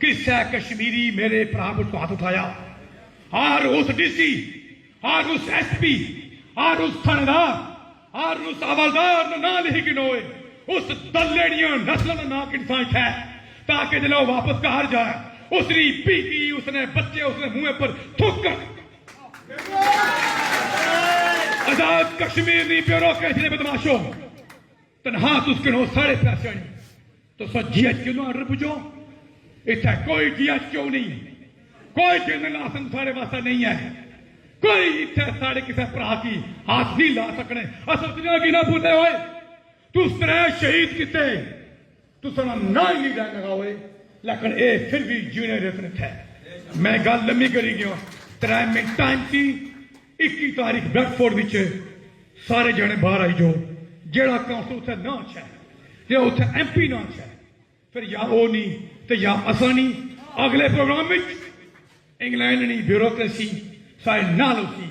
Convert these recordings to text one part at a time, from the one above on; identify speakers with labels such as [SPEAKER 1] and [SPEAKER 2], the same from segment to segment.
[SPEAKER 1] किस्सा कश्मीरी मेरे भरा पर तो हाथ उठाया और उस डीसी और उस एसपी और उस थानेदार और उस हवलदार ने ना लिख गिनोए उस दलेड़ियां नस्ल का ना इंसान है ताकि जब वो वापस घर जाए उसने पीकी उसने बच्चे उसने मुंह पर थूक आजाद कश्मीर की ब्यूरोक्रेसी ने बदमाशो तनहा तुस गिनो साढ़े पैसे तो GHQ नो ऑर्डर पूछो इतना कोई GHQ नहीं कोई जनरल आसन साढ़े वास्ते नहीं है कोई इतने साढ़े किसी भरा की हाथ नहीं ला सकने असलिया की ना भूले हुए तू तरह शहीद किते तू सुना ना ही नहीं लगा हुए लेकिन ये फिर भी जीने रेतनत है मैं गल लम्मी करी गया 3 मिनट टाइम थी 21 तारीख ब्रैडफोर्ड विच सारे जने बाहर आई जो जेड़ा काउंसिल उत्थे ना है जो उत्थे MP ना है फिर या वो नहीं तो या असा नहीं अगले प्रोग्राम में इंग्लैंड नहीं ब्यूरोक्रेसी सारे नाल होती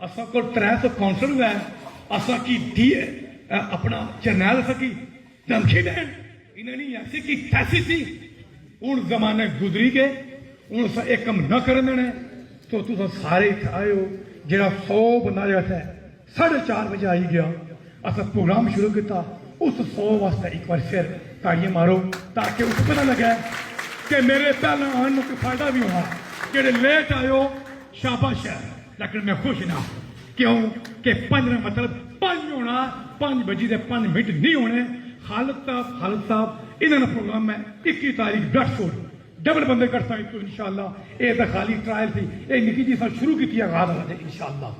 [SPEAKER 1] असा को 300 काउंसिल है असा की डी अपना जरनैल सकी धमकी देन इन्हें नहीं ऐसी की तैसी थी हूँ जमाने गुजरी गए हूँ एक कम न कर देने तो तुम सारे आए हो जरा 100 बंदा जो है 4:30 बजे आई गया अस प्रोग्राम शुरू किया उस 100 वास्ते एक बार फिर ताड़ियां मारो ताकि उसको पता लगे कि मेरे पहले आने को फायदा भी हुआ जेडे लेट आयो शाबाश है लेकिन मैं खुश ना क्यों कि 15 मतलब 5 होना 5 बजे 5 मिनट नहीं होने खालिद साहब इन्होंने प्रोग्राम है 21 तारीख ब्रैडफोर्ड डबल बंदे कर सकते इंशाल्लाह ये तो खाली ट्रायल थी ये निकी जी शुरू की आगाज इंशाल्लाह